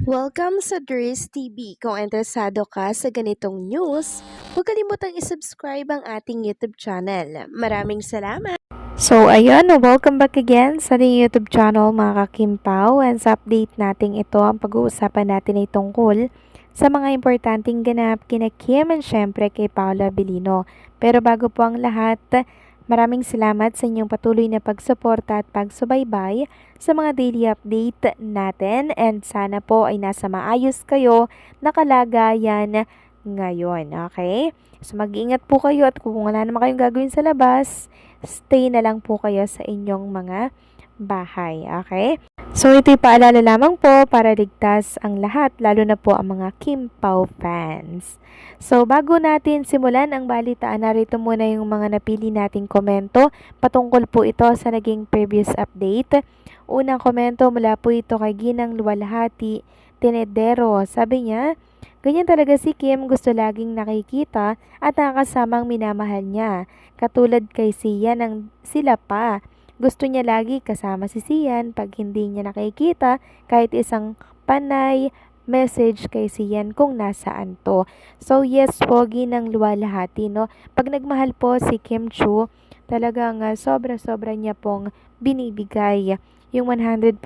Welcome sa Dries TV. Kung interesado ka sa ganitong news, huwag kalimutang isubscribe ang ating YouTube channel. Maraming salamat! So, ayun, welcome back again sa ating YouTube channel mga kakimpaw. And sa update natin ito, ang pag-uusapan natin ay tungkol sa mga importanteng ganap kina Kim and syempre kay Paula Abilino. Pero bago po ang lahat, maraming salamat sa inyong patuloy na pagsuporta at pagsubaybay sa mga daily update natin. And sana po ay nasa maayos kayo na kalagayan ngayon, okay? So mag-iingat po kayo at kung wala naman kayong gagawin sa labas, stay na lang po kayo sa inyong mga bahay, okay? So ito'y paalala lamang po para ligtas ang lahat, lalo na po ang mga Kim Pao fans. So bago natin simulan ang balitaan, narito muna yung mga napili nating komento. Patungkol po ito sa naging previous update. Unang komento mula po ito kay Ginang Luwalhati Tenedero. Sabi niya, ganyan talaga si Kim, gusto laging nakikita at nakakasamang minamahal niya. Katulad kay Sian ng sila pa. Gusto niya lagi kasama si Sian pag hindi niya nakikita kahit isang panay message kay Sian kung nasaan to. So yes, pogi ng luwalhati, no? Pag nagmahal po si Kim Chu, talagang sobra-sobra niya pong binibigay yung 100%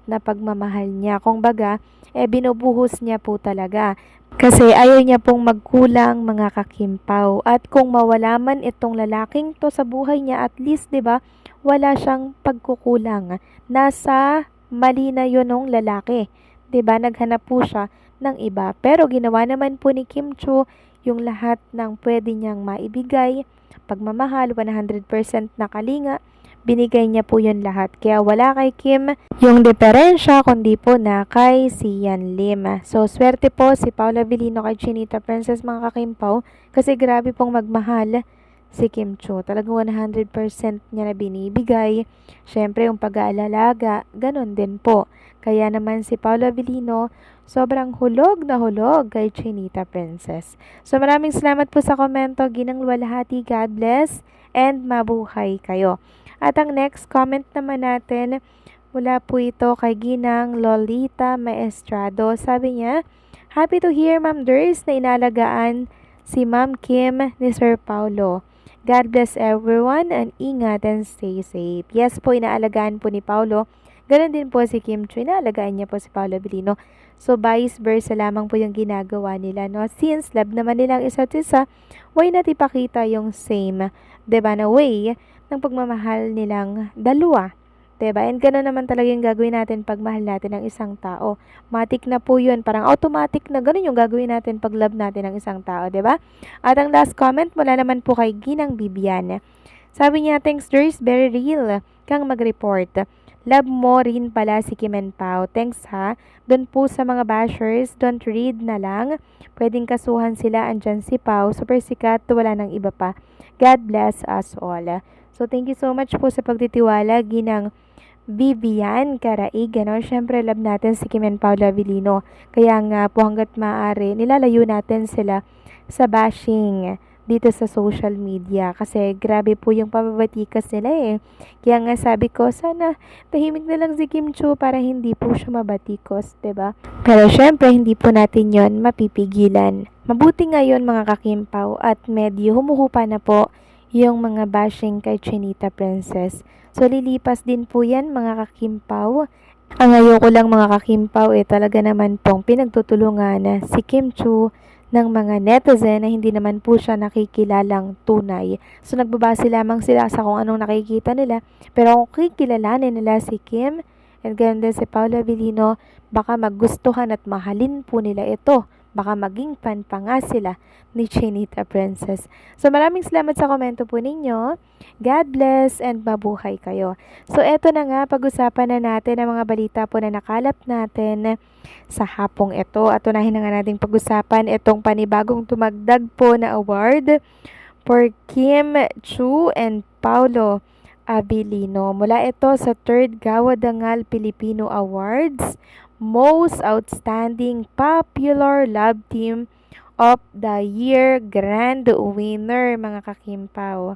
na pagmamahal niya. Kung baga, binubuhos niya po talaga. Kasi ayaw niya pong magkulang mga kakimpaw. At kung mawala man itong lalaking to sa buhay niya, at least 'di ba, wala siyang pagkukulang. Nasa mali na 'yon ng lalaki. 'Di ba? Naghanap po siya ng iba. Pero ginawa naman po ni Kim Chu yung lahat ng pwede niyang maibigay. Pagmamahal, 100% na kalinga. Binigay niya po yun lahat. Kaya wala kay Kim yung diferensya, kundi po na kay Sian Lim. So, swerte po si Paula Abilino kay Chinita Princess mga kakimpaw kasi grabe pong magmahal si Kim Chu. Talagang 100% niya na binibigay. Syempre, yung pag-aalalaga, ganun din po. Kaya naman si Paula Abilino, sobrang hulog na hulog kay Chinita Princess. So, maraming salamat po sa komento. Ginang Luwalhati, God bless, and mabuhay kayo. At ang next comment naman natin, mula po ito kay Ginang Lolita Maestrado. Sabi niya, happy to hear Ma'am Durs na inalagaan si Ma'am Kim ni Sir Paulo. God bless everyone and ingat and stay safe. Yes po, inaalagaan po ni Paulo. Ganon din po si Kim Chu, inaalagaan niya po si Paulo Abilino. So, vice versa lamang po yung ginagawa nila, no? Since love naman nilang isa't isa, why not ipakita yung same, diba, na way ng pagmamahal nilang dalawa. Diba? And gano'n naman talaga yung gagawin natin pag mahal natin ng isang tao. Matik na po yun. Parang automatic na gano'n yung gagawin natin pag love natin ng isang tao. Diba? At ang last comment mula naman po kay Ginang Bibian. Sabi niya, thanks Durs, very real kang mag-report. Love mo rin pala si Kim and Pao. Thanks ha. Doon po sa mga bashers, don't read na lang. Pwedeng kasuhan sila, andyan si Pao. Super sikat, wala nang iba pa. God bless us all. So, thank you so much po sa pagtitiwala, Ginang Vivian Karaig. Ano? Siyempre, love natin si Kim and Paula Abilino. Kaya nga po hanggat maaari, nilalayo natin sila sa bashing dito sa social media. Kasi grabe po yung pababatikas nila eh. Kaya nga sabi ko, sana tahimik na lang si Kim Chu para hindi po siya mabatikos, 'di ba? Pero syempre, hindi po natin yon mapipigilan. Mabuti ngayon mga kakimpaw at medyo humuhupa na po yung mga bashing kay Chinita Princess. So, lilipas din po yan mga kakimpaw. Ang ayoko lang mga kakimpaw talaga naman pong pinagtutulungan na si Kim Chu ng mga netizen na hindi naman po siya nakikilalang tunay. So, nagbabase lamang sila sa kung anong nakikita nila. Pero kung kikilalanin nila si Kim and ganoon din si Paula Abilino, baka magustuhan at mahalin po nila ito. Baka maging fan pa nga sila ni Chinita Princess. So, maraming salamat sa komento po ninyo. God bless and mabuhay kayo. So, eto na nga, pag-usapan na natin ang mga balita po na nakalap natin sa hapong ito. At unahin na nga natin pag-usapan itong panibagong tumagdag po na award for Kim Chu and Paulo Abilino. Mula ito sa 3rd Gawadangal Filipino Awards, Most Outstanding Popular Love Team of the Year Grand Winner, mga kakimpaw.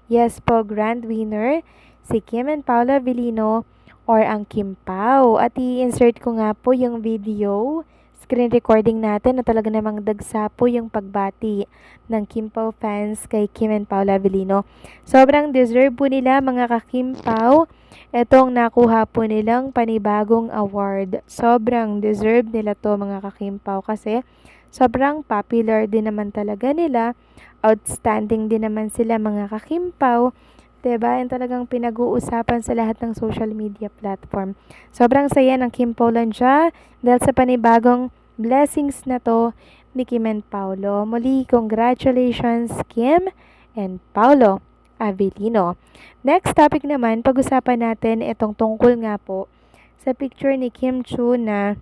Yes po, Grand Winner, si Kim and Paula Abilino or ang Kim Pao. At i-insert ko nga po yung video screen recording natin na talaga namang dagsa po yung pagbati ng Kim Pao fans kay Kim and Paula Avellino. Sobrang deserve po nila mga ka-Kim Pao. Itong nakuha po nilang panibagong award. Sobrang deserve nila to mga ka-Kim Pao kasi sobrang popular din naman talaga nila. Outstanding din naman sila mga ka-Kim Pao. Diba? Yan talagang pinag-uusapan sa lahat ng social media platform. Sobrang saya ng Kim Pao Landia dahil sa panibagong blessings na to ni Kim and Paolo. Muli, congratulations Kim and Paolo Avellino. Next topic naman, pag-usapan natin itong tungkol nga po sa picture ni Kim Chiu na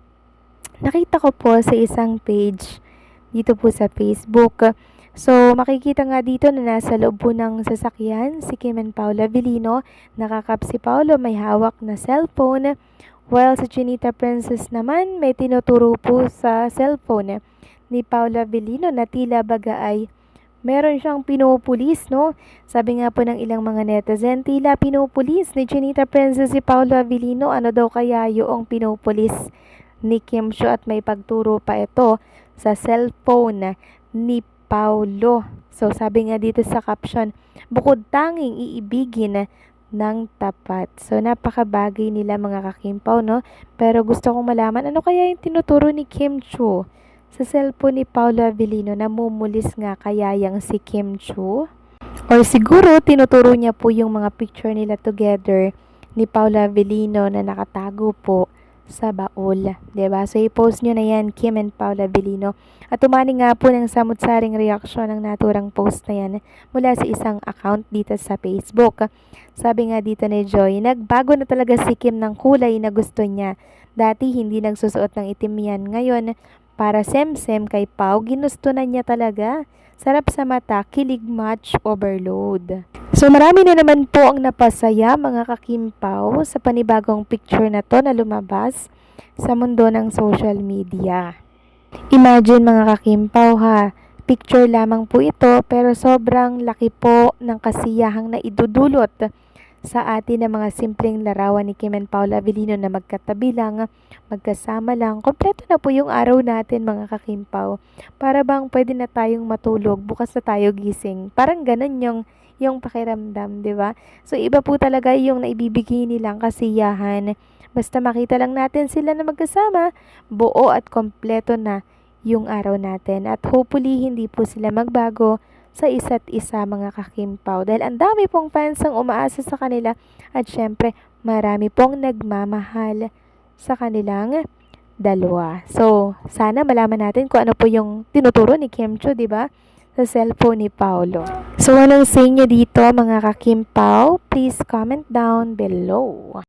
nakita ko po sa isang page dito po sa Facebook. So, makikita nga dito na nasa loob po ng sasakyan si Kim and Paula Avellino. Nakakap si Paolo, may hawak na cellphone. While si Chinita Princess naman, may tinuturo po sa cellphone ni Paula Avellino na tila baga ay meron siyang pinupulis, no? Sabi nga po ng ilang mga netizen, tila pinupulis ni Chinita Princess si Paula Avellino. Ano daw kaya yung pinupulis ni Kim Chiu at may pagturo pa ito sa cellphone ni Paolo. So, sabi nga dito sa caption, bukod tanging iibigin ng tapat. So, napakabagay nila mga ka-Kim Pao, no? Pero gusto kong malaman, ano kaya yung tinuturo ni Kim Chiu sa cellphone ni Paolo Avellino? Namumulis nga kaya yang si Kim Chiu? Or siguro, tinuturo niya po yung mga picture nila together ni Paolo Avellino na nakatago po sa baul, diba? So, i-post nyo na yan, Kim and Paula Avellino. At umani nga po ng samut-saring reaksyon ng naturang post na yan mula sa isang account dito sa Facebook. Sabi nga dito ni Joy, nagbago na talaga si Kim ng kulay na gusto niya. Dati hindi nagsusuot ng itim yan. Ngayon, para sem-sem kay Pau, ginusto na niya talaga. Sarap sa mata, kilig match overload. So marami na naman po ang napasaya mga ka-Kim Pao sa panibagong picture na to na lumabas sa mundo ng social media. Imagine mga ka-Kim Pao ha, picture lamang po ito pero sobrang laki po ng kasiyahang na idudulot sa atin ng mga simpleng larawan ni Kim and Paula Avellino na magkatabi lang, magkasama lang. Kompleto na po yung araw natin mga ka-Kim Pao. Para bang pwede na tayong matulog, bukas na tayo gising. Parang ganun yung pakiramdam, di ba? So, iba po talaga yung naibibigay nilang kasiyahan. Basta makita lang natin sila na magkasama, buo at kompleto na yung araw natin. At hopefully, hindi po sila magbago sa isa't isa mga ka-Kim Pao. Dahil ang dami pong fans ang umaasa sa kanila at syempre, marami pong nagmamahal sa kanilang dalawa. So, sana malaman natin kung ano po yung tinuturo ni Kim Chiu, di ba? Sa cellphone ni Paolo. So, anong say niyo dito mga ka-Kim Pao? Please comment down below.